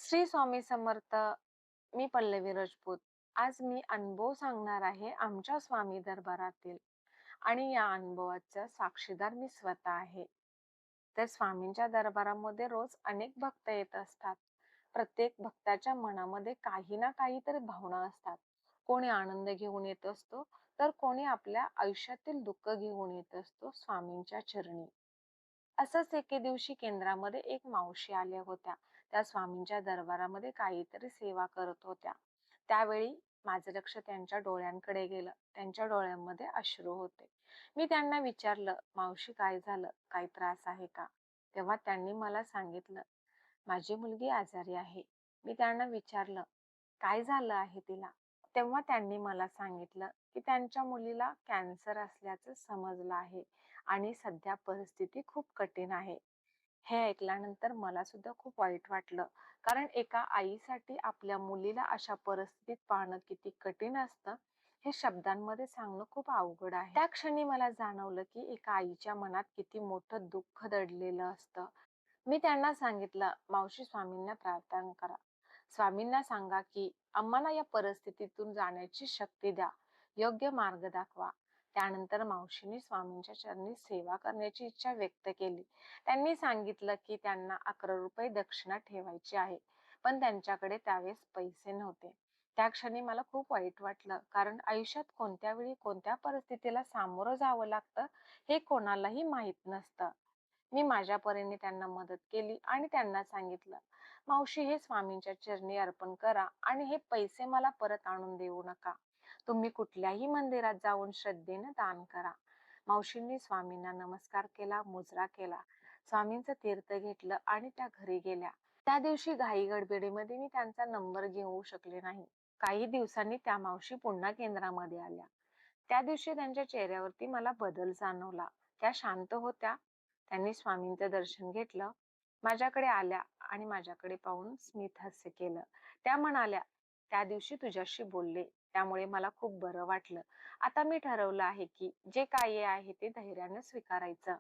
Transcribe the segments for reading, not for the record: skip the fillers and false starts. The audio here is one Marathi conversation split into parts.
श्री स्वामी समर्थ. मी पल्लवी राजपूत. आज मी अनुभव सांगणार आहे आमच्या स्वामी दरबारातील आणि या अनुभवाचा साक्षीदार मी स्वतः आहे. तर स्वामींच्या दरबारामध्ये रोज अनेक भक्त येत असतात. प्रत्येक भक्ताच्या मनामध्ये काही ना काहीतरी भावना असतात. कोणी आनंद घेऊन येत असतो, तर कोणी आपल्या आयुष्यातील दुःख घेऊन येत असतो स्वामींच्या चरणी. असंच एके दिवशी केंद्रामध्ये एक मावशी आल्या होत्या. त्या स्वामींच्या दरबारामध्ये काहीतरी सेवा करत होत्या. त्यावेळी माझं लक्ष त्यांच्या डोळ्यांकडे गेलं. त्यांच्या डोळ्यांमध्ये अश्रू होते. मी त्यांना विचारलं, मावशी काय झालं? काही त्रास आहे का? तेव्हा त्यांनी मला सांगितलं, माझी मुलगी आजारी आहे. मी त्यांना विचारलं, काय झालं आहे तिला? तेव्हा त्यांनी मला सांगितलं, की त्यांच्या मुलीला कॅन्सर असल्याचं समजलं आहे आणि सध्या परिस्थिती खूप कठीण आहे. हे ऐकल्यानंतर मला सुद्धा खूप वाईट वाटलं. कारण एका आईसाठी आपल्या मुलीला अशा परिस्थितीत पाहणं किती कठीण असतं, हे शब्दांमध्ये सांगणं खूप अवघड आहे. त्या क्षणी मला जाणवलं, की एका आईच्या मनात किती मोठं दुःख दडलेलं असतं. मी त्यांना सांगितलं, मावशी स्वामींना प्रार्थना करा. स्वामींना सांगा, की आम्हाला या परिस्थितीतून जाण्याची शक्ती द्या. योग्य मार्ग दाखवा. त्यानंतर मावशींनी स्वामींच्या चरणी सेवा करण्याची इच्छा व्यक्त केली. त्यांनी सांगितलं, की त्यांना 11 रुपये दक्षिणा ठेवायची आहे. पण त्यांच्याकडे त्यावेळेस पैसे नव्हते. त्या क्षणी मला खूप वाईट वाटलं. कारण आयुष्यात कोणत्या वेळी कोणत्या परिस्थितीला सामोरं जावं लागतं, हे कोणालाही माहीत नसतं. मी माझ्या परीने त्यांना मदत केली आणि त्यांना सांगितलं, मावशी हे स्वामींच्या चरणी अर्पण करा आणि हे पैसे मला परत आणून देऊ नका. तुम्ही कुठल्याही मंदिरात जाऊन श्रद्धेनं दान करा. मावशींनी स्वामींना नमस्कार केला, मुजरा केला. स्वामींचं तीर्थ घेतलं आणि त्या घरी गेल्या. त्या दिवशी घाई गडबडीमध्ये मी त्यांचा नंबर घेऊ शकले नाही. काही दिवसांनी त्या मावशी पुन्हा केंद्रामध्ये आल्या. त्या दिवशी त्यांच्या चेहऱ्यावरती मला बदल जाणवला. त्या शांत होत्या. त्यांनी स्वामींचं दर्शन घेतलं. माझ्याकडे आल्या आणि माझ्याकडे पाहून स्मित हास्य केलं. त्या म्हणाल्या, त्या दिवशी तुझ्याशी बोलले, त्यामुळे मला खूप बरं वाटलं. आता मी ठरवलं आहे की जे काही आहे ते धैर्याने स्वीकारायचं.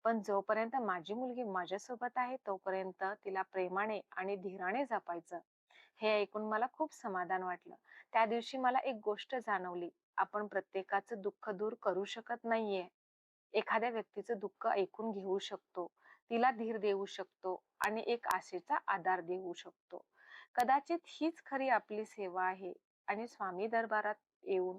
पण जोपर्यंत माझी मुलगी माझ्यासोबत आहे तोपर्यंत तिला प्रेमाने आणि धीराने जपायचं. हे ऐकून मला खूप समाधान वाटलं. त्या दिवशी मला एक गोष्ट जाणवली, आपण प्रत्येकाचं दुःख दूर करू शकत नाहीये. एखाद्या व्यक्तीचं दुःख ऐकून घेऊ शकतो, तिला धीर देऊ शकतो आणि एक आशेचा आधार देऊ शकतो. कदाचित हीच खरी आपली सेवा आहे आणि स्वामी दरबारात येऊन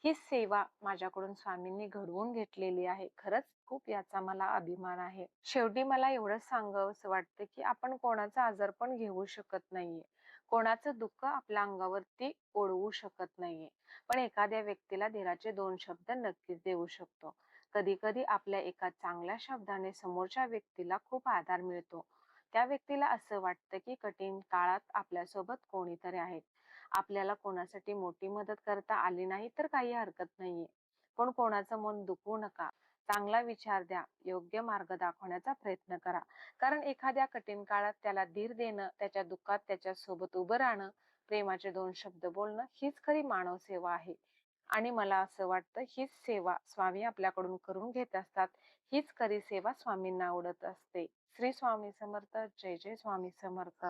हीच सेवा माझ्याकडून स्वामींनी घडवून घेतलेली आहे. खरंच खूप याचा मला अभिमान आहे. शेवटी मला एवढंच सांगावंसं वाटतं, की आपण कोणाचा आजारपण घेऊ शकत नाहीये. कोणाचं दुःख आपल्या अंगावरती ओढवू शकत नाहीये. पण एखाद्या व्यक्तीला धीराचे 2 शब्द नक्कीच देऊ शकतो. कधी-कधी आपल्या एका चांगल्या शब्दाने समोरच्या व्यक्तीला खूप आधार मिळतो. त्या व्यक्तीला असं वाटतं, की कठीण काळात आपल्यासोबत कोणीतरी आहे. आपल्याला कोणासाठी मोठी मदत करता आली नाही तर काही हरकत नाहीये. पण कोणाचं मन दुखवू नका. चांगला विचार द्या. योग्य मार्ग दाखवण्याचा प्रयत्न करा. कारण एखाद्या कठीण काळात त्याला धीर देणं, त्याच्या दुःखात त्याच्यासोबत उभं राहणं, प्रेमाचे 2 शब्द बोलणं हीच खरी मानव सेवा आहे. आणि मला असं वाटतं हीच सेवा स्वामी आपल्याकडून करून घेत असतात. हीच खरी सेवा स्वामींना आवडत असते. श्री स्वामी समर्थ. जय जय स्वामी समर्थ.